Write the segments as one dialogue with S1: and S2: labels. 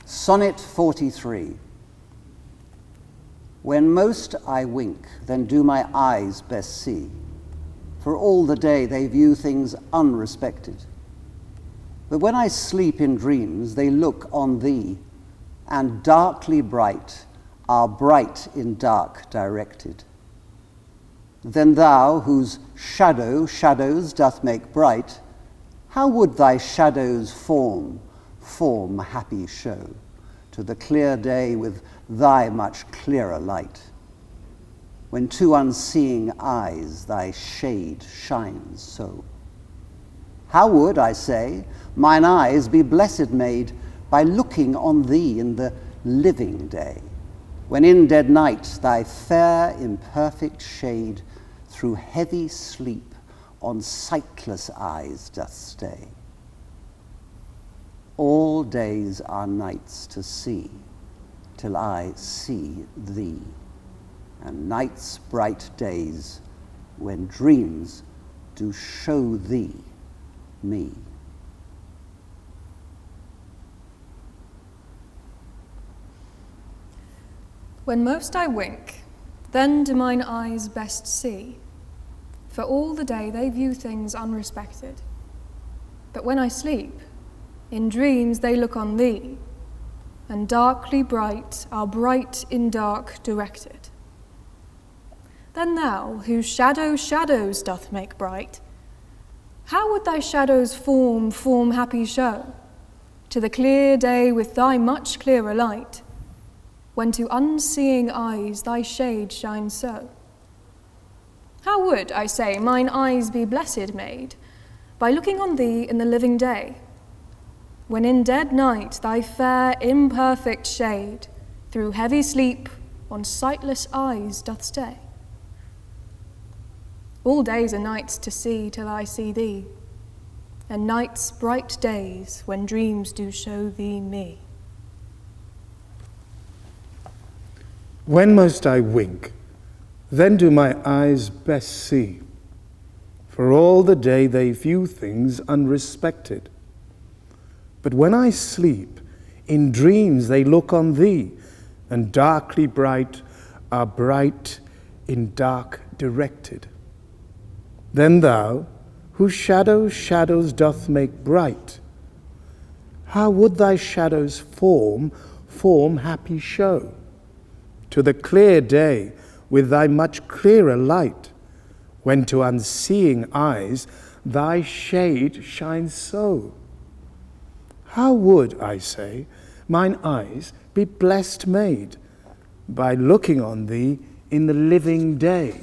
S1: Sonnet 43. When most I wink, then do my eyes best see, for all the day they view things unrespected. But when I sleep in dreams, they look on thee, and darkly bright are bright in dark directed. Then thou, whose shadow shadows doth make bright, how would thy shadow's form happy show to the clear day with thy much clearer light? When to unseeing eyes thy shade shines so. How would, I say, mine eyes be blessed made by looking on thee in the living day, when in dead night thy fair imperfect shade through heavy sleep on sightless eyes doth stay. All days are nights to see, till I see thee, and nights bright days, when dreams do show thee me.
S2: When most I wink, then do mine eyes best see, for all the day they view things unrespected. But when I sleep, in dreams they look on thee, and darkly bright are bright in dark directed. Then thou, whose shadow shadows doth make bright, how would thy shadow's form happy show to the clear day with thy much clearer light, when to unseeing eyes thy shade shines so? How would, I say, mine eyes be blessed made by looking on thee in the living day, when in dead night thy fair imperfect shade through heavy sleep on sightless eyes doth stay? All days are nights to see till I see thee, and nights bright days when dreams do show thee me.
S3: When most I wink, then do my eyes best see, for all the day they view things unrespected. But when I sleep, in dreams they look on thee, and darkly bright are bright in dark directed. Then thou, whose shadow shadows doth make bright, how would thy shadow's form happy show to the clear day with thy much clearer light, when to unseeing eyes thy shade shines so? How would, I say, mine eyes be blessed made by looking on thee in the living day,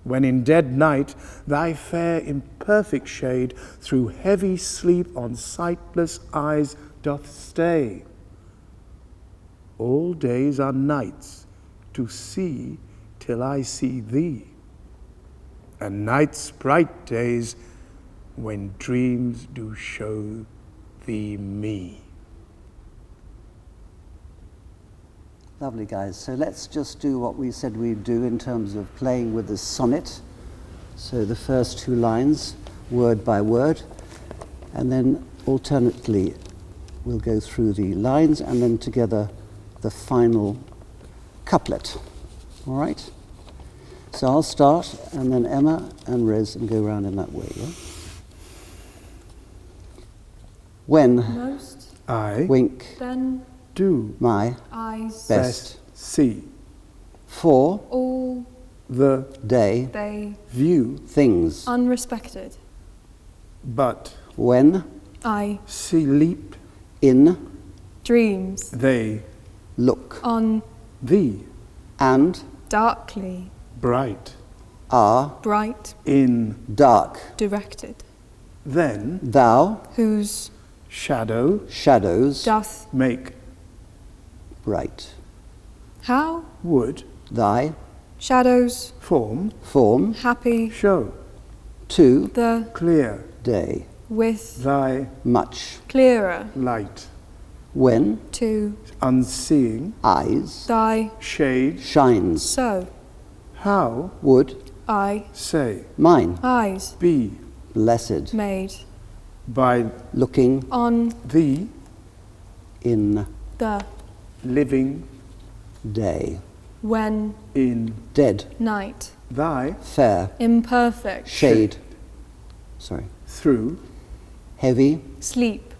S3: when in dead night thy fair imperfect shade through heavy sleep on sightless eyes doth stay? All days are nights to see till I see thee, and nights bright days when dreams do show thee me.
S1: Lovely, guys. So let's just do what we said we'd do in terms of playing with the sonnet. So the first two lines, word by word, and then alternately we'll go through the lines and then together the final couplet. All right? So I'll start, and then Emma and Rez, and go around in that way, yeah? When
S2: Most
S3: I
S1: wink,
S2: then
S3: do
S1: my
S2: eyes
S1: best
S3: see
S1: for
S2: all
S3: the
S1: day
S2: they
S3: view,
S1: things,
S2: unrespected.
S3: but
S1: when
S2: I
S3: sleep
S1: in
S2: dreams
S3: they
S1: look
S2: on
S3: thee,
S1: and
S2: darkly
S3: bright
S1: are
S2: bright
S3: in
S1: dark.
S2: directed.
S3: then
S1: Thou
S2: Whose
S3: shadow
S1: shadows
S2: doth
S3: make
S1: bright.
S2: how
S3: would
S1: Thy
S2: shadows
S1: form
S2: happy
S3: show
S1: to
S2: the
S3: clear
S1: day
S2: with
S3: thy
S1: much
S2: clearer
S3: light,
S1: when
S2: to
S3: unseeing
S1: eyes
S2: thy
S3: shade
S1: shines.
S2: so
S3: how
S1: Would
S2: I
S3: say
S1: mine
S2: eyes
S3: be
S1: blessed
S2: made
S3: by
S1: looking
S2: on
S3: thee
S1: in
S2: the
S3: living
S1: day,
S2: when
S3: in
S1: dead,
S2: night,
S3: thy
S1: fair,
S2: imperfect
S1: shade,
S3: through
S1: heavy,
S2: sleep,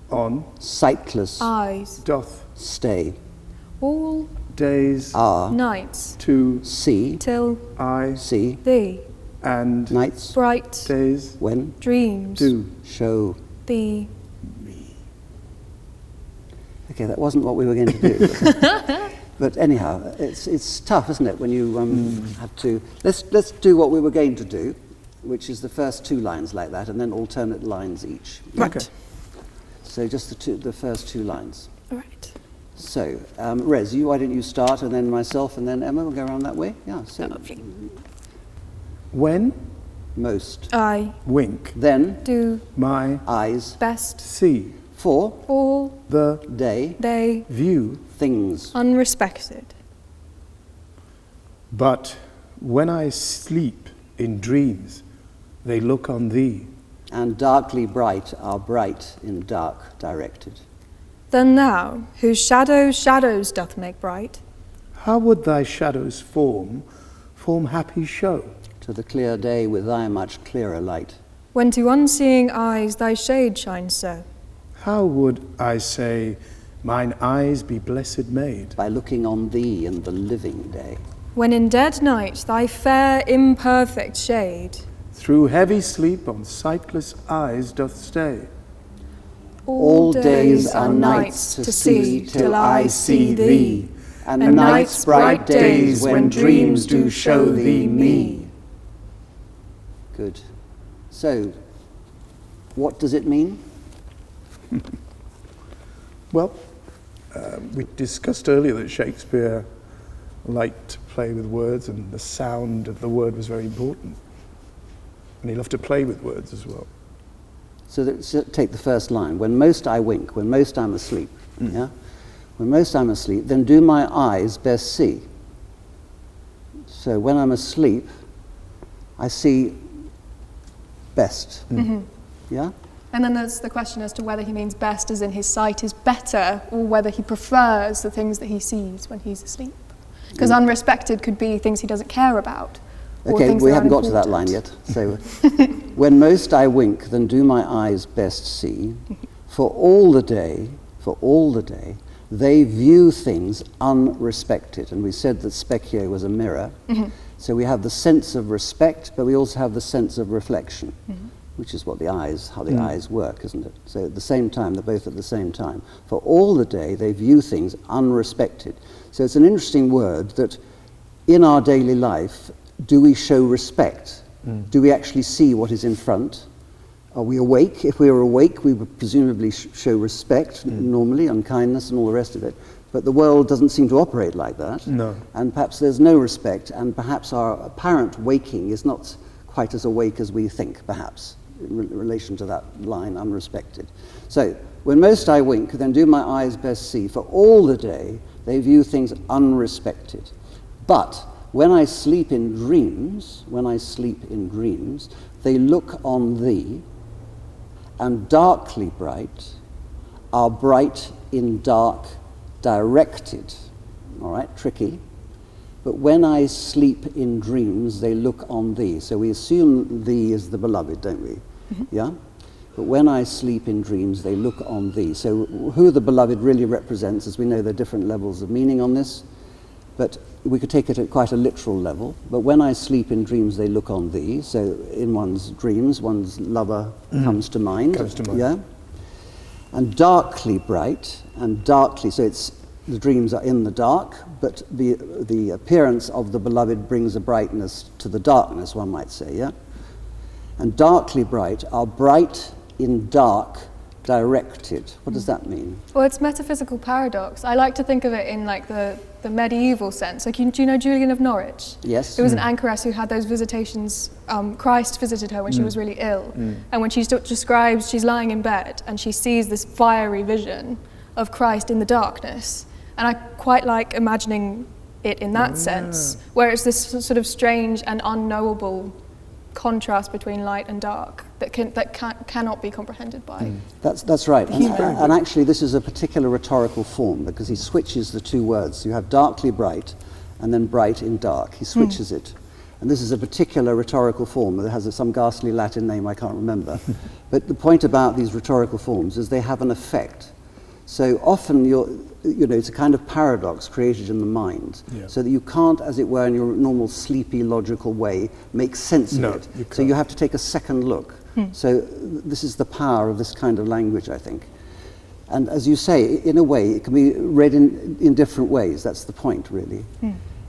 S3: on
S1: sightless,
S2: eyes,
S3: doth
S1: stay,
S2: all
S3: days
S1: are,
S2: nights,
S3: to
S1: see,
S2: till
S3: I
S1: see,
S2: thee,
S3: and
S1: nights,
S2: bright
S3: days
S1: when,
S2: dreams,
S3: do.
S1: show.
S2: thee.
S1: Okay, that wasn't what we were going to do. But anyhow, it's tough, isn't it, when you have to... Let's do what we were going to do, which is the first two lines like that, and then alternate lines each.
S2: Right.
S3: Okay.
S1: So just the first two lines.
S2: All right.
S1: So, Rez, why don't you start, and then myself, and then Emma will go around that way? Yeah, so
S2: Lovely.
S3: When
S1: most.
S2: I
S3: wink
S1: Then
S2: do
S3: my
S1: eyes
S2: best
S3: see
S1: for
S2: all
S3: the
S1: day
S2: they
S3: view,
S1: things.
S2: unrespected.
S3: but when I sleep in dreams, they look on thee.
S1: And darkly bright are bright in dark directed.
S2: Then thou, whose shadows doth make bright,
S3: How would thy shadows form happy show?
S1: To the clear day with thy much clearer light.
S2: when to unseeing eyes thy shade shines so,
S3: How would I say, mine eyes be blessed made?
S1: By looking on thee in the living day.
S2: when in dead night thy fair imperfect shade
S3: Through heavy sleep on sightless eyes doth stay.
S1: All days are nights to see till I see thee, and nights bright days when dreams do show thee me. Good. So, what does it mean?
S3: Well, we discussed earlier that Shakespeare liked to play with words, and the sound of the word was very important. And he loved to play with words as well.
S1: So take the first line. When most I wink, when most I'm asleep. Yeah? When most I'm asleep, then do my eyes best see. So when I'm asleep, I see best. Yeah?
S2: And then there's the question as to whether he means best as in his sight is better, or whether he prefers the things that he sees when he's asleep. Because unrespected could be things he doesn't care about. Or
S1: Okay,
S2: things
S1: we
S2: that
S1: haven't got
S2: aren't
S1: to that line
S2: important.
S1: yet. So, when most I wink, then do my eyes best see. For all the day, they view things unrespected. And we said that specio was a mirror. So we have the sense of respect, but we also have the sense of reflection, which is what how the eyes work, isn't it? So at the same time, they're both at the same time. For all the day, they view things unrespected. So it's an interesting word that in our daily life, do we show respect? Do we actually see what is in front? Are we awake? If we are awake, we would presumably show respect normally, and kindness and all the rest of it. But the world doesn't seem to operate like that.
S3: No.
S1: And perhaps there's no respect, and perhaps our apparent waking is not quite as awake as we think, perhaps, in relation to that line, unrespected. So, when most I wink, then do my eyes best see. For all the day, they view things unrespected. But when I sleep in dreams, they look on thee, and darkly bright are bright in dark directed. All right, tricky. But when I sleep in dreams, they look on thee. So we assume thee is the beloved, don't we? Yeah? But when I sleep in dreams, they look on thee. So who the beloved really represents, as we know there are different levels of meaning on this, but we could take it at quite a literal level. But when I sleep in dreams, they look on thee. So in one's dreams, one's lover comes to mind. Yeah? And darkly bright, so it's the dreams are in the dark, but the appearance of the beloved brings a brightness to the darkness, one might say, yeah? And darkly bright are bright in dark directed. What does that mean?
S2: Well, it's metaphysical paradox. I like to think of it in like the medieval sense. Like, do you know Julian of Norwich?
S1: Yes.
S2: It was an anchoress who had those visitations. Christ visited her when she was really ill. And when she describes, she's lying in bed and she sees this fiery vision of Christ in the darkness. And I quite like imagining it in that sense, where it's this sort of strange and unknowable contrast between light and dark that cannot be comprehended by.
S1: That's right.
S2: Human.
S1: And actually, this is a particular rhetorical form because he switches the two words. You have darkly bright and then bright in dark. He switches it. And this is a particular rhetorical form that has some ghastly Latin name I can't remember. But the point about these rhetorical forms is they have an effect. So often it's a kind of paradox created in the mind, so that you can't, as it were, in your normal sleepy, logical way, make sense of it. So you have to take a second look. So this is the power of this kind of language, I think. And as you say, in a way, it can be read in different ways. That's the point, really.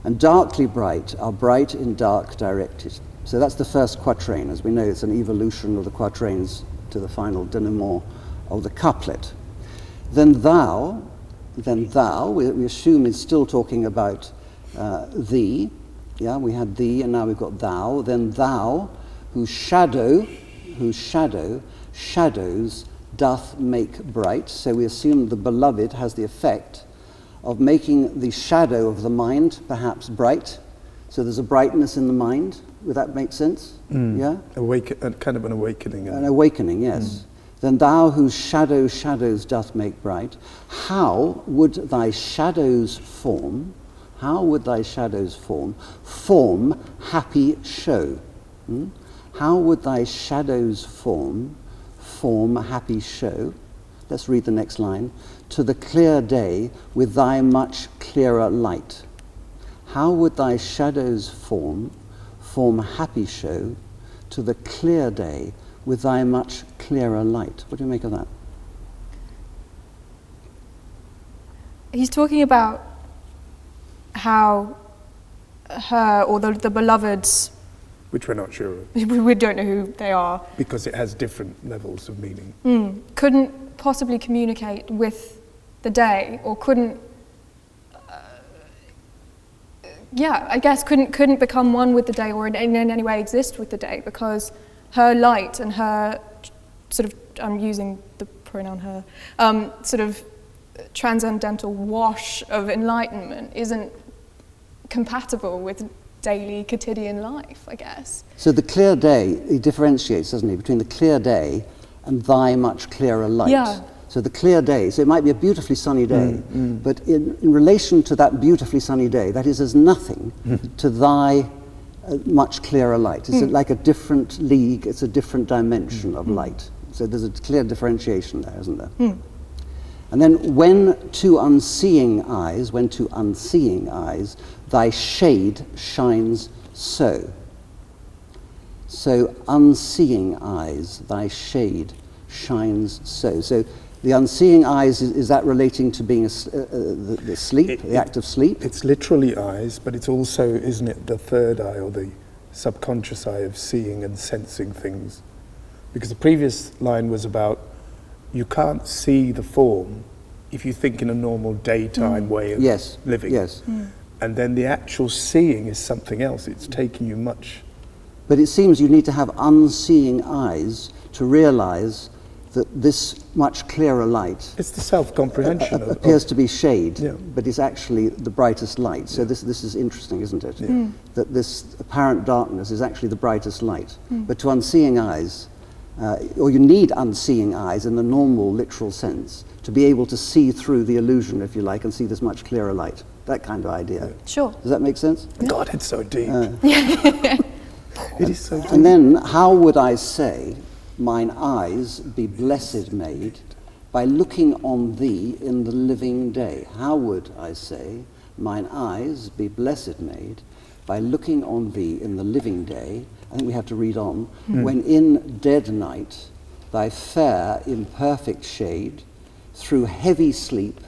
S1: And darkly bright are bright in dark directed. So that's the first quatrain. As we know, it's an evolution of the quatrains to the final denouement of the couplet. Then thou, we assume is still talking about thee. Yeah, we had thee and now we've got thou. Then thou, whose shadows doth make bright. So we assume the beloved has the effect of making the shadow of the mind perhaps bright. So there's a brightness in the mind. Would that make sense? Yeah?
S3: Kind of an awakening.
S1: An awakening, yes. Then thou whose shadows doth make bright, how would thy shadows form happy show? How would thy shadows form happy show? Let's read the next line. To the clear day with thy much clearer light. How would thy shadows form happy show to the clear day with thy much clearer light? What do you make of that?
S2: He's talking about how her, or the beloveds,
S3: which we're not sure of.
S2: We don't know who they are.
S3: Because it has different levels of meaning.
S2: Couldn't possibly communicate with the day, or couldn't, I guess couldn't become one with the day, or in any way exist with the day, because her light and her sort of, I'm using the pronoun her, sort of transcendental wash of enlightenment isn't compatible with daily quotidian life, I guess.
S1: So the clear day, he differentiates, doesn't he, between the clear day and thy much clearer light.
S2: Yeah.
S1: So the clear day, so it might be a beautifully sunny day, but in relation to that beautifully sunny day, that is as nothing to thy much clearer light. It's like a different league, it's a different dimension of light. So there's a clear differentiation there, isn't there? And then when to unseeing eyes, thy shade shines so. So unseeing eyes, thy shade shines so. So the unseeing eyes, is that relating to being the sleep, the act of sleep?
S3: It's literally eyes, but it's also, isn't it, the third eye or the subconscious eye of seeing and sensing things? Because the previous line was about you can't see the form if you think in a normal daytime way of living.
S1: Yes.
S3: And then the actual seeing is something else. It's taking you much.
S1: But it seems you need to have unseeing eyes to realize that this much clearer light
S3: It's the self-comprehension
S1: appears to be shade,
S3: Yeah.
S1: but it's actually the brightest light. So this is interesting, isn't it? That this apparent darkness is actually the brightest light. But to unseeing eyes, or you need unseeing eyes in the normal literal sense to be able to see through the illusion, if you like, and see this much clearer light. That kind of idea.
S2: Sure.
S1: Does that make sense?
S3: God, it's so deep. It is so deep.
S1: And then, how would I say, mine eyes be blessed made by looking on thee in the living day? How would I say, mine eyes be blessed made by looking on thee in the living day? I think we have to read on. When in dead night thy fair imperfect shade through heavy sleep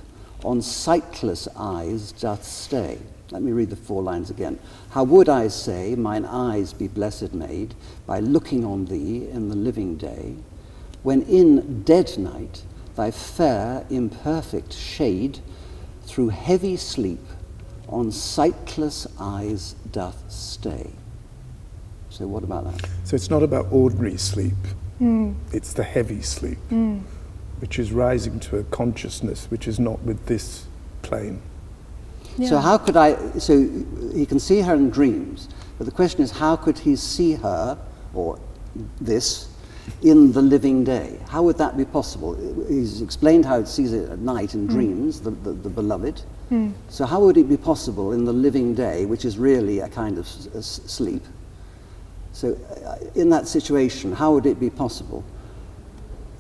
S1: on sightless eyes doth stay. Let me read the 4 lines again. How would I say, mine eyes be blessed made by looking on thee in the living day, when in dead night thy fair imperfect shade through heavy sleep on sightless eyes doth stay. So what about that?
S3: So it's not about ordinary sleep. It's the heavy sleep, which is rising to a consciousness which is not with this plane.
S2: Yeah.
S1: So how could so he can see her in dreams, but the question is, how could he see her, or this, in the living day. How would that be possible? He's explained how it sees it at night in dreams, the beloved. So how would it be possible in the living day, which is really a kind of sleep? So in that situation, how would it be possible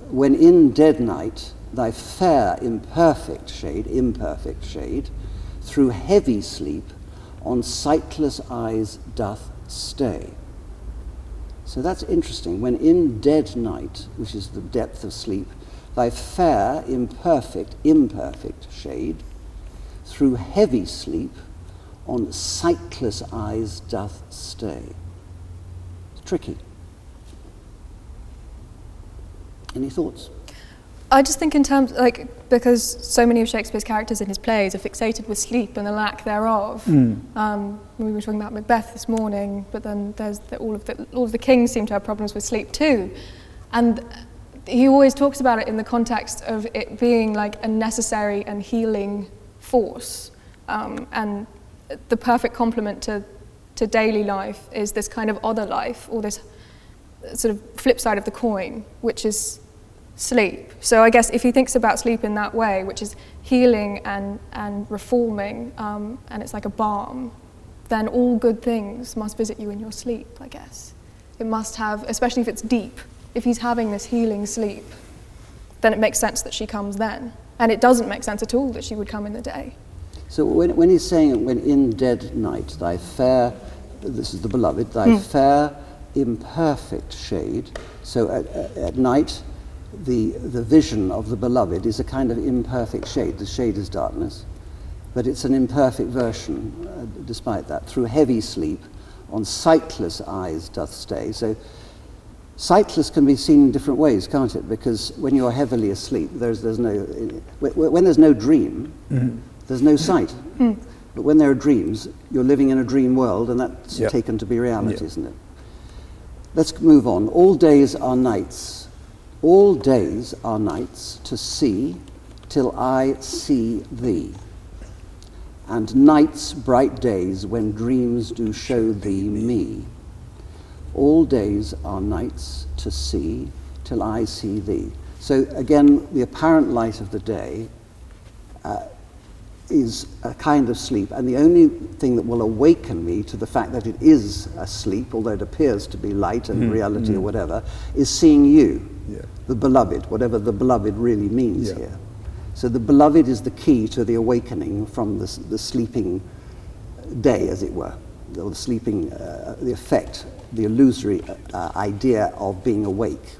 S1: when in dead night thy fair imperfect shade, through heavy sleep on sightless eyes doth stay? So that's interesting. When in dead night, which is the depth of sleep, thy fair imperfect shade, through heavy sleep on sightless eyes doth stay. It's tricky. Any thoughts?
S2: I just think in terms, because so many of Shakespeare's characters in his plays are fixated with sleep and the lack thereof. We were talking about Macbeth this morning, but then there's all of the kings seem to have problems with sleep too. And he always talks about it in the context of it being like a necessary and healing force. And the perfect complement to daily life is this kind of other life, or this sort of flip side of the coin, which is sleep. So I guess if he thinks about sleep in that way, which is healing and reforming, and it's like a balm, then all good things must visit you in your sleep, I guess. It must have, especially if it's deep, if he's having this healing sleep, then it makes sense that she comes then. And it doesn't make sense at all that she would come in the day.
S1: So when he's saying, when in dead night, thy fair, this is the beloved, thy fair imperfect shade, so at night, the vision of the beloved is a kind of imperfect shade. The shade is darkness, but it's an imperfect version, despite that. Through heavy sleep, on sightless eyes doth stay. So sightless can be seen in different ways, can't it? Because when you're heavily asleep, there's no, when there's no dream, there's no sight. But when there are dreams, you're living in a dream world, and that's taken to be reality, isn't it? Let's move on. All days are nights. All days are nights to see till I see thee, and nights bright days when dreams do show thee me. All days are nights to see till I see thee. So again, the apparent light of the day is a kind of sleep, and the only thing that will awaken me to the fact that it is a sleep, although it appears to be light and reality or whatever, is seeing you, the beloved, whatever the beloved really means here. So the beloved is the key to the awakening from the sleeping day, as it were, or the sleeping, the effect, the illusory idea of being awake.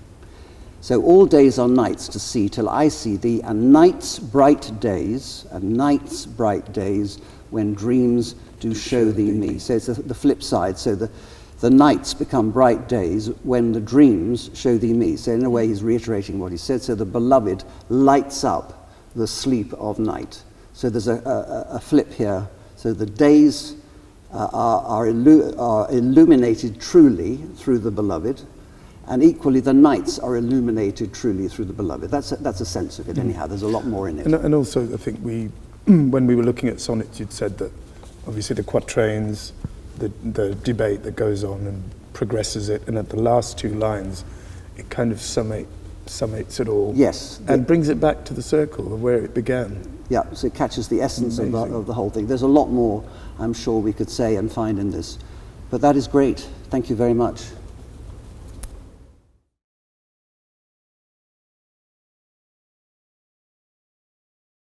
S1: So all days are nights to see till I see thee, and nights bright days when dreams do show thee me. So it's the flip side. So the nights become bright days when the dreams show thee me. So in a way he's reiterating what he said. So the beloved lights up the sleep of night. So there's a flip here. So the days are illuminated truly through the beloved, and equally the nights are illuminated truly through the beloved. That's a sense of it anyhow. There's a lot more in it.
S3: And also I think when we were looking at sonnets, you'd said that obviously the quatrains, the debate that goes on and progresses it, and at the last two lines it kind of summates it all.
S1: Yes.
S3: And brings it back to the circle of where it began.
S1: Yeah, so it catches the essence of the whole thing. There's a lot more I'm sure we could say and find in this. But that is great. Thank you very much.